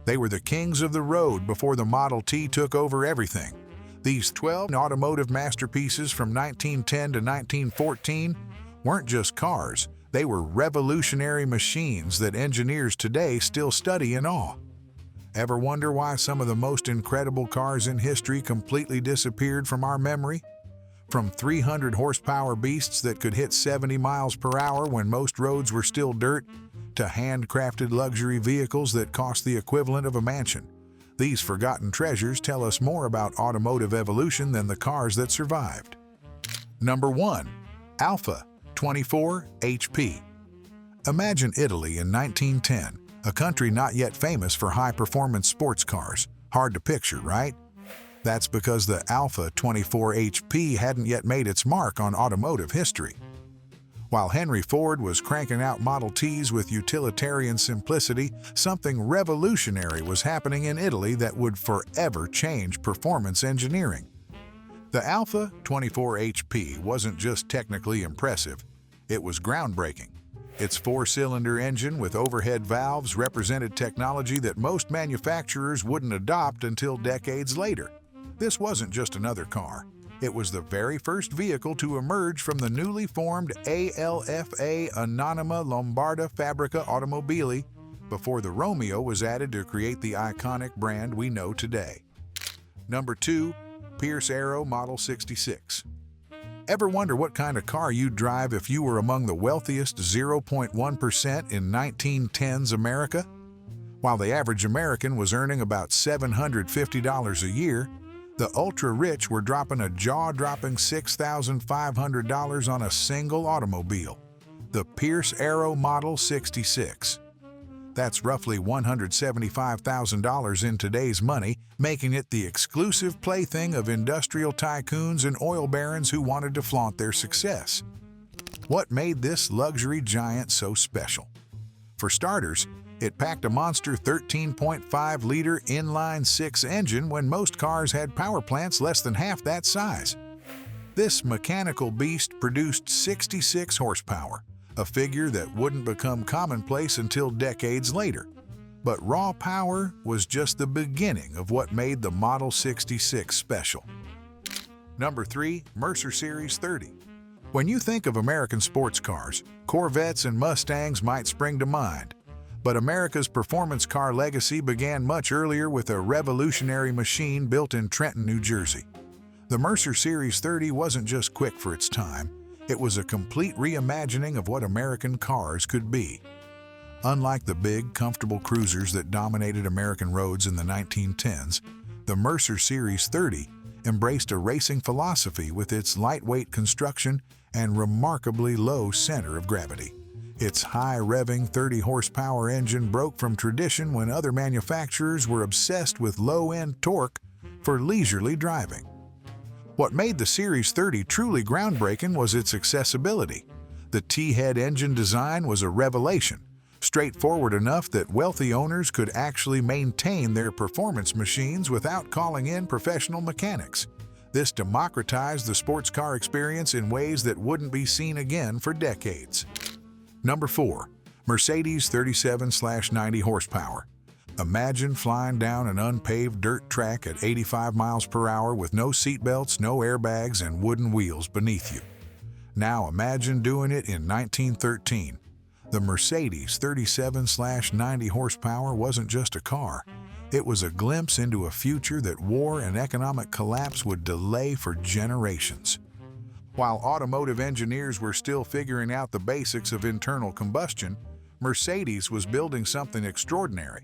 They were the kings of the road before the Model T took over everything. These 12 automotive masterpieces from 1910 to 1914 weren't just cars, they were revolutionary machines that engineers today still study in awe. Ever wonder why some of the most incredible cars in history completely disappeared from our memory? From 300 horsepower beasts that could hit 70 miles per hour when most roads were still dirt, to handcrafted luxury vehicles that cost the equivalent of a mansion. These forgotten treasures tell us more about automotive evolution than the cars that survived. Number 1. Alfa 24 HP. Imagine Italy in 1910, a country not yet famous for high-performance sports cars. Hard to picture, right? That's because the Alfa 24 HP hadn't yet made its mark on automotive history. While Henry Ford was cranking out Model Ts with utilitarian simplicity, something revolutionary was happening in Italy that would forever change performance engineering. The Alfa 24 HP wasn't just technically impressive, it was groundbreaking. Its four-cylinder engine with overhead valves represented technology that most manufacturers wouldn't adopt until decades later. This wasn't just another car. It was the very first vehicle to emerge from the newly formed ALFA Anonima Lombarda Fabbrica Automobili before the Romeo was added to create the iconic brand we know today. Number 2. Pierce Arrow Model 66. Ever wonder what kind of car you'd drive if you were among the wealthiest 0.1% in 1910's America? While the average American was earning about $750 a year, the ultra-rich were dropping a jaw-dropping $6,500 on a single automobile, the Pierce Arrow Model 66. That's roughly $175,000 in today's money, making it the exclusive plaything of industrial tycoons and oil barons who wanted to flaunt their success. What made this luxury giant so special? For starters, it packed a monster 13.5-liter inline-six engine when most cars had power plants less than half that size. This mechanical beast produced 66 horsepower, a figure that wouldn't become commonplace until decades later. But raw power was just the beginning of what made the Model 66 special. Number 3. Mercer Series 30. When you think of American sports cars, Corvettes and Mustangs might spring to mind. But America's performance car legacy began much earlier with a revolutionary machine built in Trenton, New Jersey. The Mercer Series 30 wasn't just quick for its time, it was a complete reimagining of what American cars could be. Unlike the big, comfortable cruisers that dominated American roads in the 1910s, the Mercer Series 30 embraced a racing philosophy with its lightweight construction and remarkably low center of gravity. Its high-revving 30-horsepower engine broke from tradition when other manufacturers were obsessed with low-end torque for leisurely driving. What made the Series 30 truly groundbreaking was its accessibility. The T-head engine design was a revelation, straightforward enough that wealthy owners could actually maintain their performance machines without calling in professional mechanics. This democratized the sports car experience in ways that wouldn't be seen again for decades. Number 4. Mercedes 37/90 horsepower. Imagine flying down an unpaved dirt track at 85 miles per hour with no seatbelts, no airbags, and wooden wheels beneath you. Now imagine doing it in 1913. The Mercedes 37/90 horsepower wasn't just a car. It was a glimpse into a future that war and economic collapse would delay for generations. While automotive engineers were still figuring out the basics of internal combustion, Mercedes was building something extraordinary.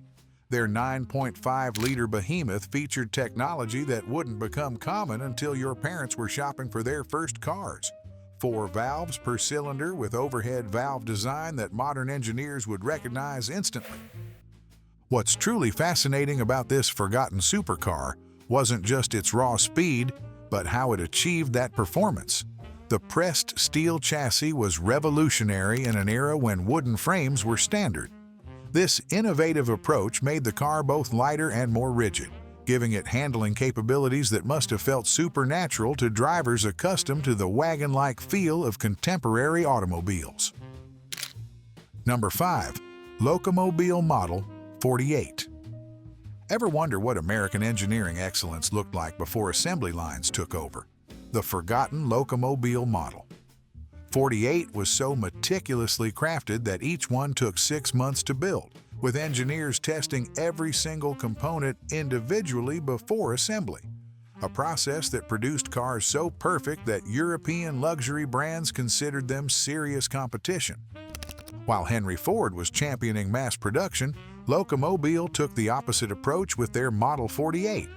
Their 9.5-liter behemoth featured technology that wouldn't become common until your parents were shopping for their first cars. 4 valves per cylinder with overhead valve design that modern engineers would recognize instantly. What's truly fascinating about this forgotten supercar wasn't just its raw speed, but how it achieved that performance. The pressed steel chassis was revolutionary in an era when wooden frames were standard. This innovative approach made the car both lighter and more rigid, giving it handling capabilities that must have felt supernatural to drivers accustomed to the wagon-like feel of contemporary automobiles. Number 5. Locomobile Model 48. Ever wonder what American engineering excellence looked like before assembly lines took over? The forgotten Locomobile model. 48 was so meticulously crafted that each one took 6 months to build, with engineers testing every single component individually before assembly. A process that produced cars so perfect that European luxury brands considered them serious competition. While Henry Ford was championing mass production, Locomobile took the opposite approach with their Model 48.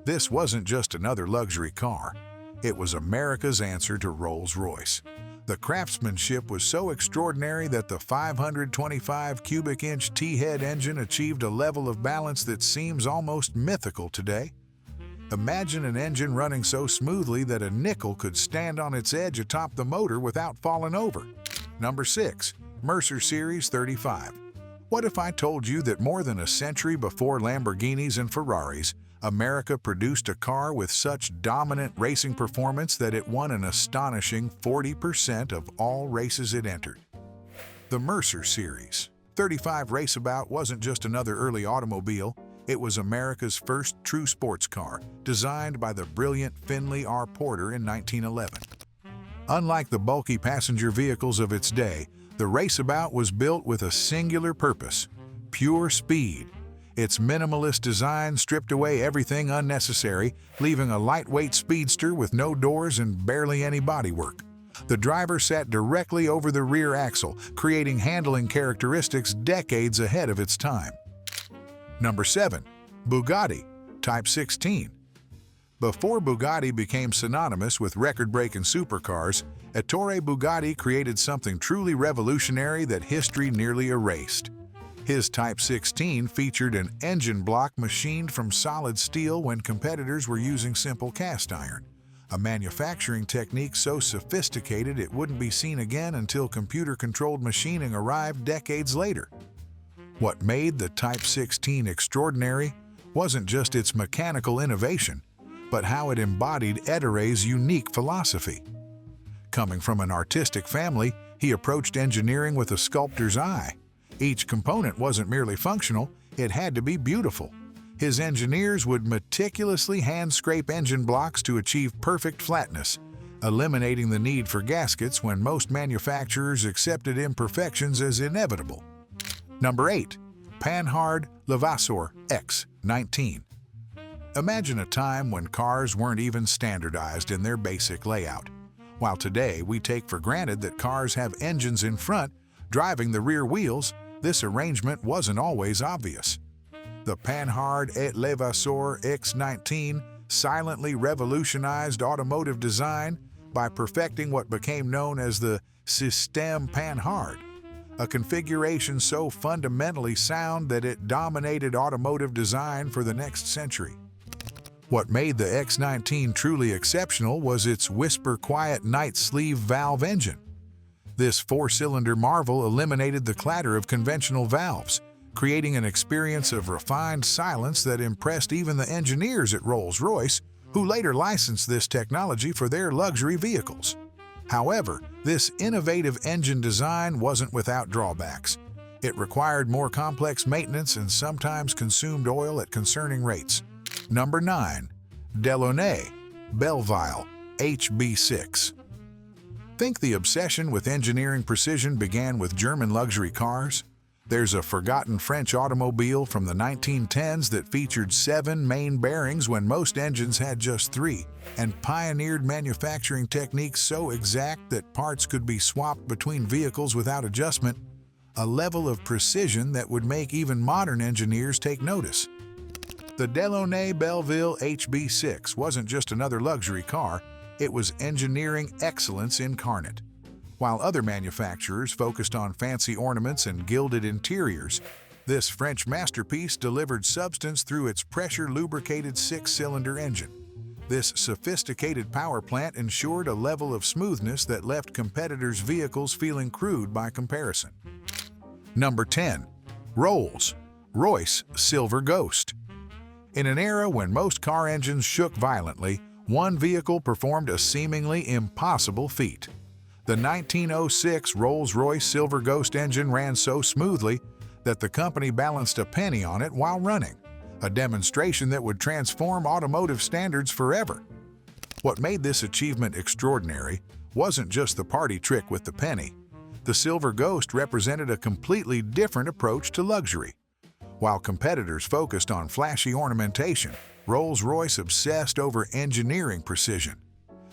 This wasn't just another luxury car. It was America's answer to Rolls-Royce. The craftsmanship was so extraordinary that the 525 cubic inch T-head engine achieved a level of balance that seems almost mythical today. Imagine an engine running so smoothly that a nickel could stand on its edge atop the motor without falling over. Number 6. Mercer Series 35. What if I told you that more than a century before Lamborghinis and Ferraris, America produced a car with such dominant racing performance that it won an astonishing 40% of all races it entered? The Mercer Series 35 Raceabout wasn't just another early automobile, it was America's first true sports car, designed by the brilliant Finley R. Porter in 1911. Unlike the bulky passenger vehicles of its day, the Raceabout was built with a singular purpose: pure speed. Its minimalist design stripped away everything unnecessary, leaving a lightweight speedster with no doors and barely any bodywork. The driver sat directly over the rear axle, creating handling characteristics decades ahead of its time. Number 7. Bugatti Type 16. Before Bugatti became synonymous with record-breaking supercars, Ettore Bugatti created something truly revolutionary that history nearly erased. His Type 16 featured an engine block machined from solid steel when competitors were using simple cast iron, a manufacturing technique so sophisticated it wouldn't be seen again until computer-controlled machining arrived decades later. What made the Type 16 extraordinary wasn't just its mechanical innovation, but how it embodied Ettore's unique philosophy. Coming from an artistic family, he approached engineering with a sculptor's eye. Each component wasn't merely functional, it had to be beautiful. His engineers would meticulously hand-scrape engine blocks to achieve perfect flatness, eliminating the need for gaskets when most manufacturers accepted imperfections as inevitable. Number 8. Panhard Levasseur X19. Imagine a time when cars weren't even standardized in their basic layout. While today we take for granted that cars have engines in front, driving the rear wheels, this arrangement wasn't always obvious. The Panhard et Levasseur X19 silently revolutionized automotive design by perfecting what became known as the Système Panhard, a configuration so fundamentally sound that it dominated automotive design for the next century. What made the X19 truly exceptional was its whisper-quiet night sleeve valve engine. This four-cylinder marvel eliminated the clatter of conventional valves, creating an experience of refined silence that impressed even the engineers at Rolls-Royce, who later licensed this technology for their luxury vehicles. However, this innovative engine design wasn't without drawbacks. It required more complex maintenance and sometimes consumed oil at concerning rates. Number 9. Delaunay Belleville HB6. Think the obsession with engineering precision began with German luxury cars? There's a forgotten French automobile from the 1910s that featured 7 main bearings when most engines had just 3, and pioneered manufacturing techniques so exact that parts could be swapped between vehicles without adjustment, a level of precision that would make even modern engineers take notice. The Delaunay Belleville HB6 wasn't just another luxury car, it was engineering excellence incarnate. While other manufacturers focused on fancy ornaments and gilded interiors, this French masterpiece delivered substance through its pressure-lubricated 6-cylinder engine. This sophisticated power plant ensured a level of smoothness that left competitors' vehicles feeling crude by comparison. Number 10. Rolls-Royce Silver Ghost. In an era when most car engines shook violently, one vehicle performed a seemingly impossible feat. The 1906 Rolls-Royce Silver Ghost engine ran so smoothly that the company balanced a penny on it while running, a demonstration that would transform automotive standards forever. What made this achievement extraordinary wasn't just the party trick with the penny. The Silver Ghost represented a completely different approach to luxury. While competitors focused on flashy ornamentation, Rolls-Royce obsessed over engineering precision.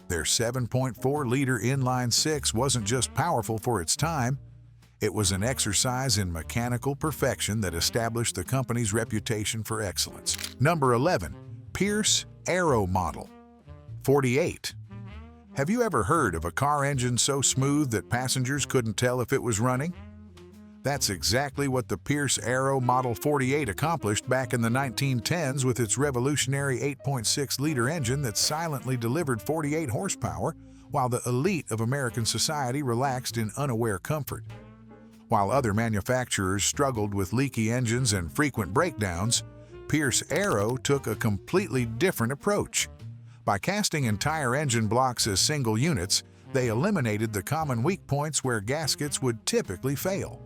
Their 7.4-liter inline-six wasn't just powerful for its time, it was an exercise in mechanical perfection that established the company's reputation for excellence. Number 11. Pierce Aero Model 48. Have you ever heard of a car engine so smooth that passengers couldn't tell if it was running? That's exactly what the Pierce Aero Model 48 accomplished back in the 1910s with its revolutionary 8.6-liter engine that silently delivered 48 horsepower while the elite of American society relaxed in unaware comfort. While other manufacturers struggled with leaky engines and frequent breakdowns, Pierce Aero took a completely different approach. By casting entire engine blocks as single units, they eliminated the common weak points where gaskets would typically fail.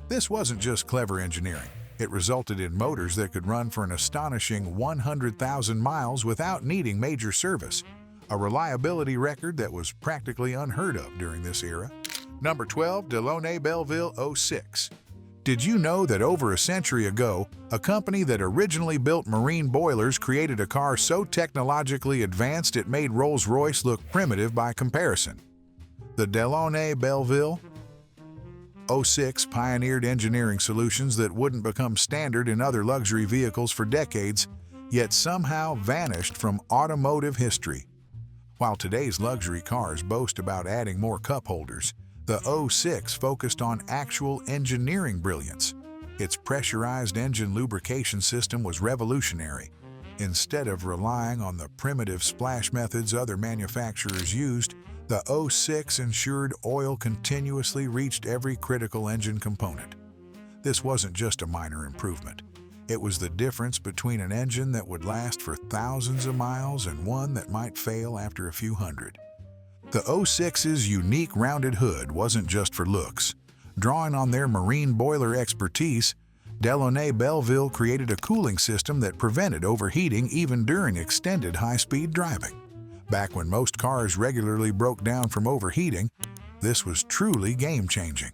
This wasn't just clever engineering. It resulted in motors that could run for an astonishing 100,000 miles without needing major service, a reliability record that was practically unheard of during this era. Number 12. Delaunay Belleville 06. Did you know that over a century ago, a company that originally built marine boilers created a car so technologically advanced it made Rolls-Royce look primitive by comparison? The Delaunay Belleville 06 pioneered engineering solutions that wouldn't become standard in other luxury vehicles for decades, yet somehow vanished from automotive history. While today's luxury cars boast about adding more cup holders, the 06 focused on actual engineering brilliance. Its pressurized engine lubrication system was revolutionary. Instead of relying on the primitive splash methods other manufacturers used, the 06 ensured oil continuously reached every critical engine component. This wasn't just a minor improvement. It was the difference between an engine that would last for thousands of miles and one that might fail after a few hundred. The 06's unique rounded hood wasn't just for looks. Drawing on their marine boiler expertise, Delaunay Belleville created a cooling system that prevented overheating even during extended high-speed driving. Back when most cars regularly broke down from overheating, this was truly game-changing.